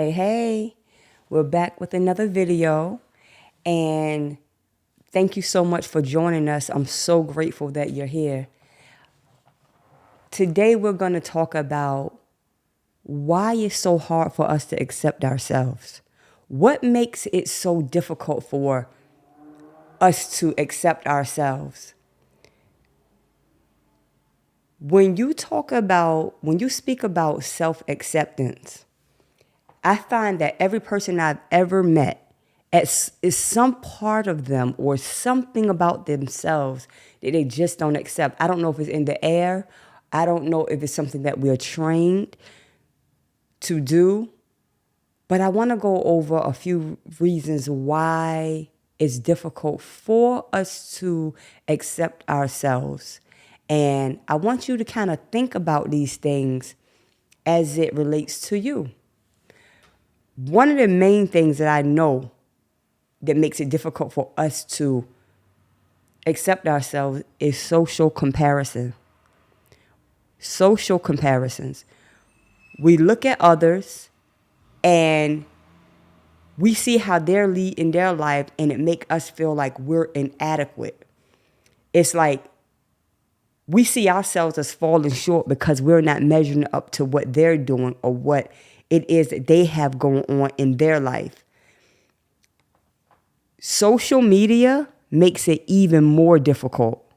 Hey, we're back with another video, and thank you so much for joining us. I'm so grateful that you're here. Today, we're going to talk about why it's so hard for us to accept ourselves. What makes it so difficult for us to accept ourselves? When you speak about self-acceptance, I find that every person I've ever met is some part of them or something about themselves that they just don't accept. I don't know if it's in the air. I don't know if it's something that we're trained to do. But I want to go over a few reasons why it's difficult for us to accept ourselves. And I want you to kind of think about these things as it relates to you. One of the main things that I know that makes it difficult for us to accept ourselves is social comparison. Social comparisons. We look at others and we see how they're leading their life, and it makes us feel like we're inadequate. It's like we see ourselves as falling short because we're not measuring up to what they're doing or what it is that they have going on in their life. Social media makes it even more difficult.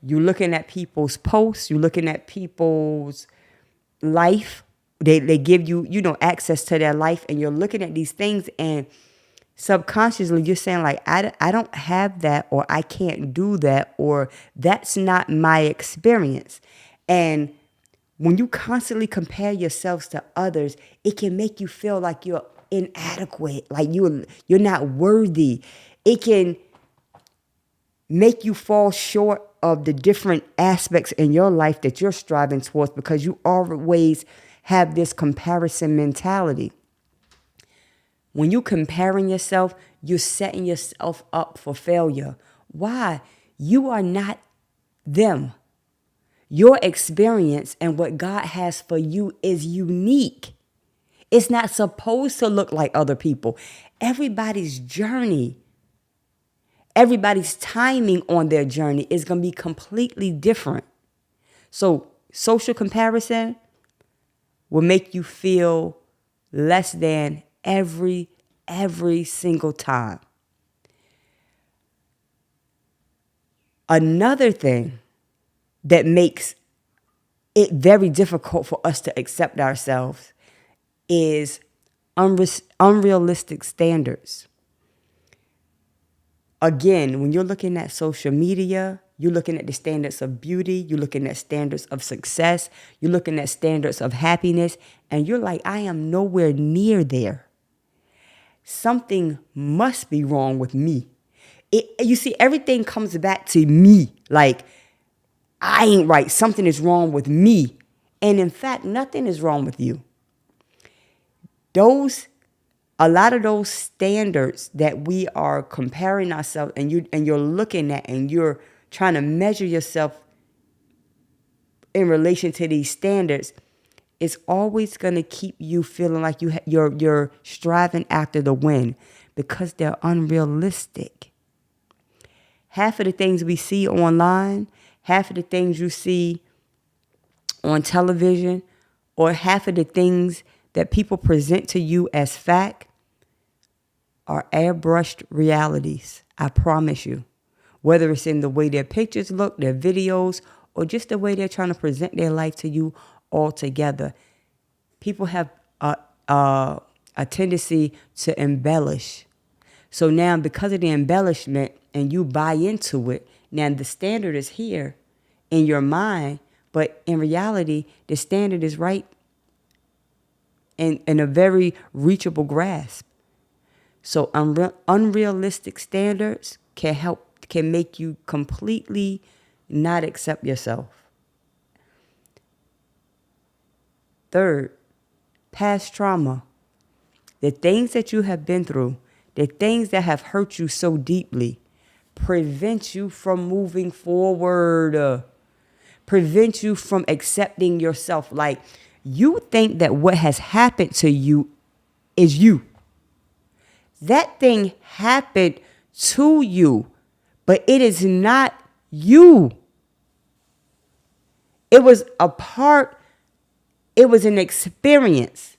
You're looking at people's posts, you're looking at people's life. They give you, access to their life, and you're looking at these things, and subconsciously you're saying like, I don't have that, or I can't do that, or that's not my experience. And when you constantly compare yourselves to others, it can make you feel like you're inadequate, like you're not worthy. It can make you fall short of the different aspects in your life that you're striving towards because you always have this comparison mentality. When you're comparing yourself, you're setting yourself up for failure. Why? You are not them. Your experience and what God has for you is unique. It's not supposed to look like other people. Everybody's journey, everybody's timing on their journey is going to be completely different. So social comparison will make you feel less than every single time. Another thing that makes it very difficult for us to accept ourselves is unrealistic standards. Again, when you're looking at social media, you're looking at the standards of beauty, you're looking at standards of success, you're looking at standards of happiness, and you're like, I am nowhere near there. Something must be wrong with me. You see, everything comes back to me. Like, I ain't right. Something is wrong with me. And in fact, nothing is wrong with you. A lot of those standards that we are comparing ourselves and you're looking at and you're trying to measure yourself in relation to these standards, is always going to keep you feeling like you're striving after the win because they're unrealistic. Half of the things we see online, half of the things you see on television, or half of the things that people present to you as fact are airbrushed realities. I promise you. Whether it's in the way their pictures look, their videos, or just the way they're trying to present their life to you altogether. People have a tendency to embellish. So now because of the embellishment and you buy into it, now the standard is here in your mind, but in reality, the standard is right in a very reachable grasp. So unrealistic standards can make you completely not accept yourself. Third, past trauma. The things that you have been through, the things that have hurt you so deeply, prevent you from moving forward. Prevent you from accepting yourself. Like, you think that what has happened to you is you. That thing happened to you, but it is not you. It was it was an experience,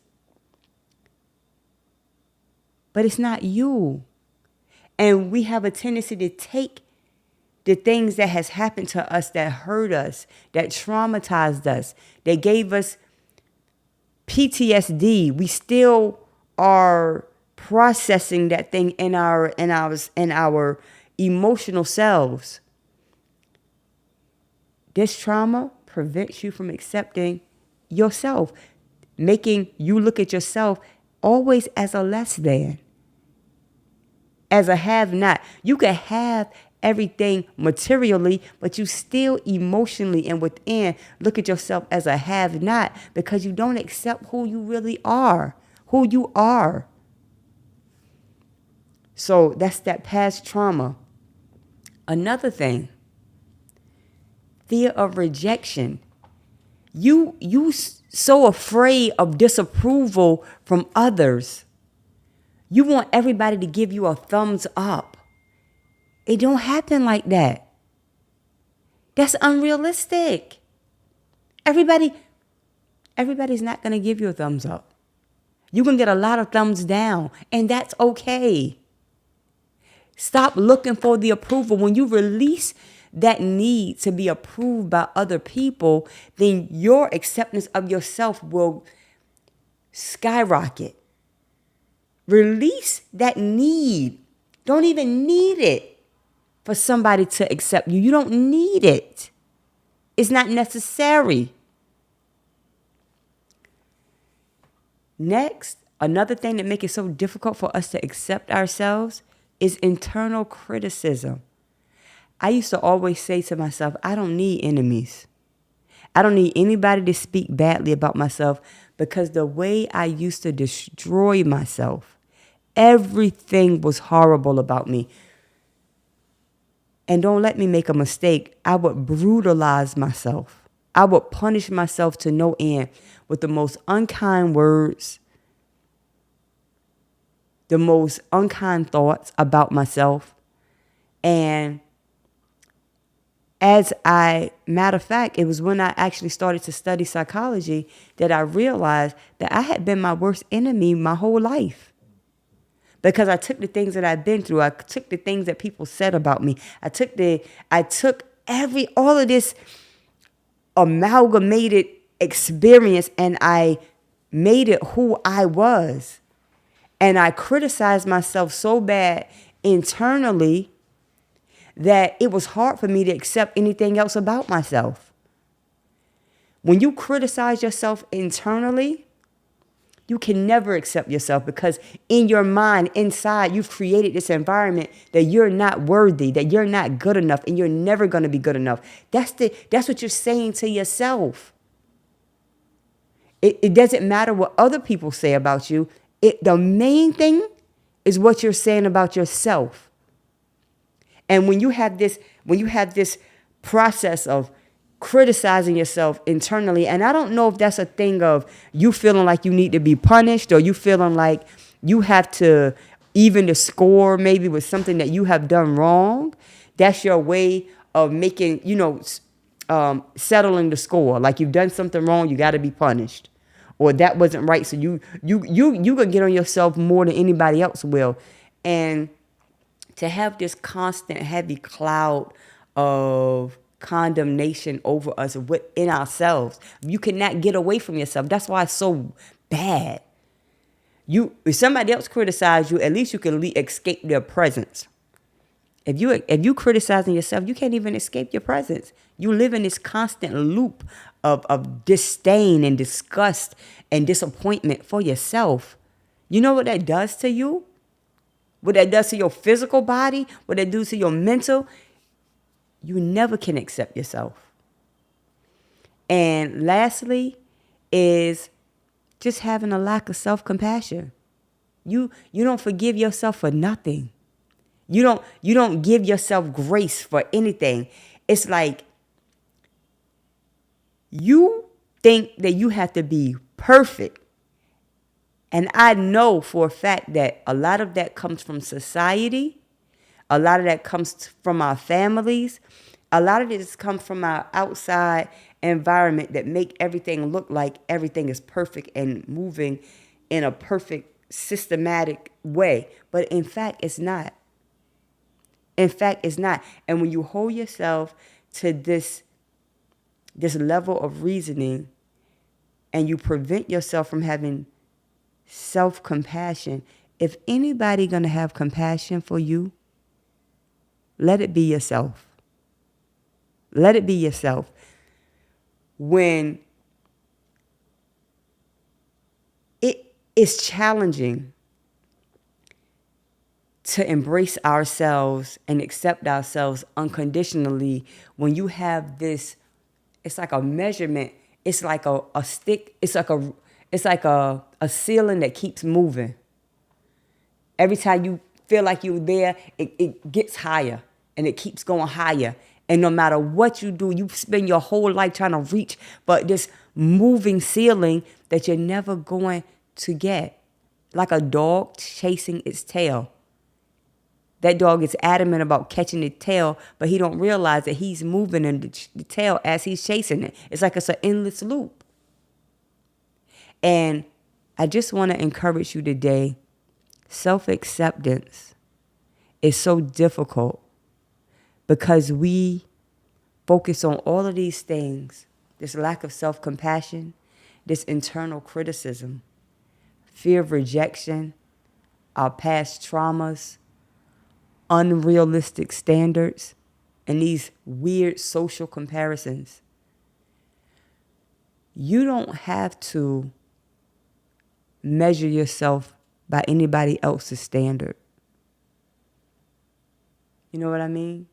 but it's not you. And we have a tendency to take the things that has happened to us, that hurt us, that traumatized us, that gave us PTSD. We still are processing that thing in our emotional selves. This trauma prevents you from accepting yourself, making you look at yourself always as a less than, as a have not. You can have everything materially, but you still emotionally and within look at yourself as a have not, because you don't accept who you really are, who you are. So that's that past trauma. Another thing, fear of rejection. You so afraid of disapproval from others. You want everybody to give you a thumbs up. It don't happen like that. That's unrealistic. Everybody's not going to give you a thumbs up. You can get a lot of thumbs down, and that's okay. Stop looking for the approval. When you release that need to be approved by other people, then your acceptance of yourself will skyrocket. Release that need. Don't even need it for somebody to accept you. You don't need it. It's not necessary. Next, another thing that makes it so difficult for us to accept ourselves is internal criticism. I used to always say to myself, I don't need enemies. I don't need anybody to speak badly about myself, because the way I used to destroy myself, everything was horrible about me. And don't let me make a mistake. I would brutalize myself. I would punish myself to no end with the most unkind words, the most unkind thoughts about myself. And matter of fact, it was when I actually started to study psychology that I realized that I had been my worst enemy my whole life. Because I took the things that I'd been through. I took the things that people said about me. I took all of this amalgamated experience, and I made it who I was. And I criticized myself so bad internally that it was hard for me to accept anything else about myself. When you criticize yourself internally, you can never accept yourself, because in your mind, inside, you've created this environment that you're not worthy, that you're not good enough, and you're never going to be good enough. That's what you're saying to yourself. It doesn't matter what other people say about you. The main thing is what you're saying about yourself. And when you have this process of criticizing yourself internally, and I don't know if that's a thing of you feeling like you need to be punished, or you feeling like you have to even the score maybe with something that you have done wrong. That's your way of making, settling the score. Like you've done something wrong, you got to be punished, or that wasn't right. So you gonna get on yourself more than anybody else will. And to have this constant heavy cloud of condemnation over us within ourselves, you cannot get away from yourself. That's why it's so bad. If somebody else criticizes you, at least you can escape their presence. If you criticizing yourself, you can't even escape your presence. You live in this constant loop of disdain and disgust and disappointment for yourself. You know what that does to you? What that does to your physical body? What that does to your mental? You never can accept yourself. And lastly is just having a lack of self-compassion. You don't forgive yourself for nothing. You don't give yourself grace for anything. It's like you think that you have to be perfect And I know for a fact that a lot of that comes from society. A lot of that comes from our families. A lot of this comes from our outside environment that make everything look like everything is perfect and moving in a perfect, systematic way. But in fact, it's not. In fact, it's not. And when you hold yourself to this level of reasoning and you prevent yourself from having self-compassion, if anybody gonna have compassion for you, let it be yourself. Let it be yourself. When it is challenging to embrace ourselves and accept ourselves unconditionally, when you have this, it's like a measurement, it's like a stick, it's like a ceiling that keeps moving. Every time you feel like you're there, it gets higher and it keeps going higher. And no matter what you do, you spend your whole life trying to reach but this moving ceiling that you're never going to get. Like a dog chasing its tail. That dog is adamant about catching the tail, but he don't realize that he's moving in the tail as he's chasing it. It's like it's an endless loop. And I just want to encourage you today, self-acceptance is so difficult because we focus on all of these things, this lack of self-compassion, this internal criticism, fear of rejection, our past traumas, unrealistic standards, and these weird social comparisons. You don't have to measure yourself by anybody else's standard. You know what I mean?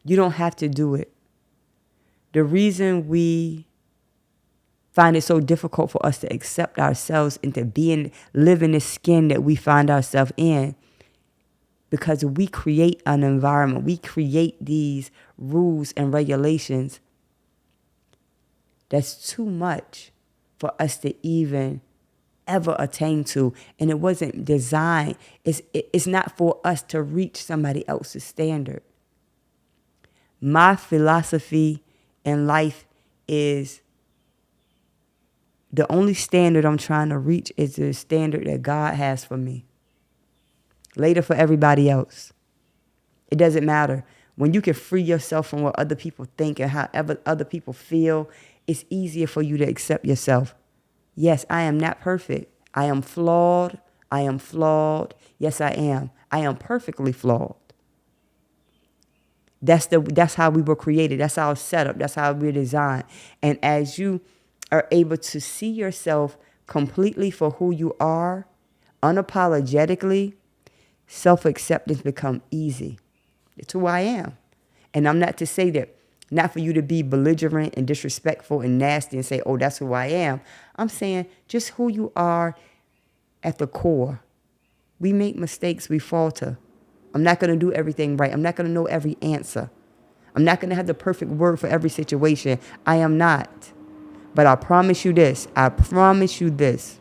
You don't have to do it. The reason we find it so difficult for us to accept ourselves and to live in the skin that we find ourselves in, because we create an environment, we create these rules and regulations that's too much for us to even ever attain to. And it wasn't designed, it's not for us to reach somebody else's standard. My philosophy in life is the only standard I'm trying to reach is the standard that God has for me. Later for everybody else. It doesn't matter. When you can free yourself from what other people think and however other people feel, it's easier for you to accept yourself. Yes, I am not perfect. I am flawed. I am flawed. Yes, I am. I am perfectly flawed. That's how we were created. That's our setup. That's how we're designed. And as you are able to see yourself completely for who you are, unapologetically, self-acceptance become easy. It's who I am. And I'm not to say that, not for you to be belligerent and disrespectful and nasty and say, oh, that's who I am. I'm saying just who you are at the core. We make mistakes, we falter. I'm not going to do everything right. I'm not going to know every answer. I'm not going to have the perfect word for every situation. I am not. But I promise you this. I promise you this.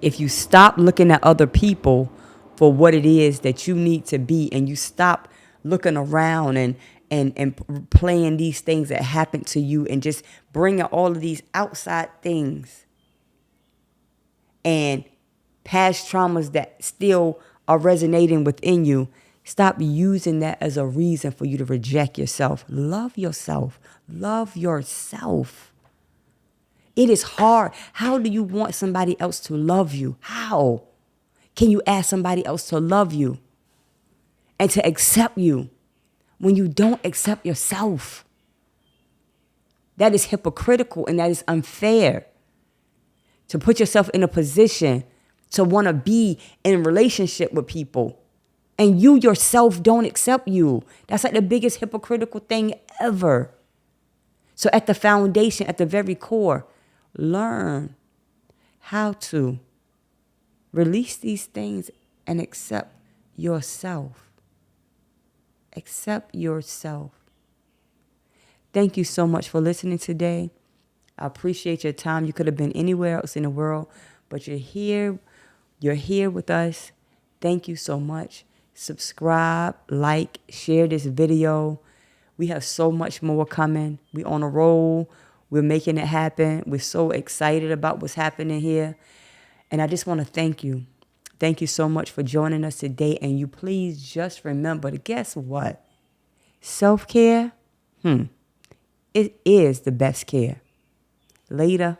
If you stop looking at other people for what it is that you need to be, and you stop looking around and playing these things that happen to you and just bringing all of these outside things and past traumas that still are resonating within you, stop using that as a reason for you to reject yourself. Love yourself. Love yourself. It is hard. How do you want somebody else to love you? How can you ask somebody else to love you and to accept you when you don't accept yourself? That is hypocritical and that is unfair. To put yourself in a position to want to be in a relationship with people and you yourself don't accept you. That's like the biggest hypocritical thing ever. So at the foundation, at the very core, learn how to release these things and accept yourself. Accept yourself. Thank you so much for listening today. I appreciate your time. You could have been anywhere else in the world, but you're here. You're here with us. Thank you so much. Subscribe, like, share this video. We have so much more coming. We on a roll. We're making it happen. We're so excited about what's happening here. And I just want to thank you. Thank you so much for joining us today. And you please just remember to guess what? Self-care, it is the best care. Later.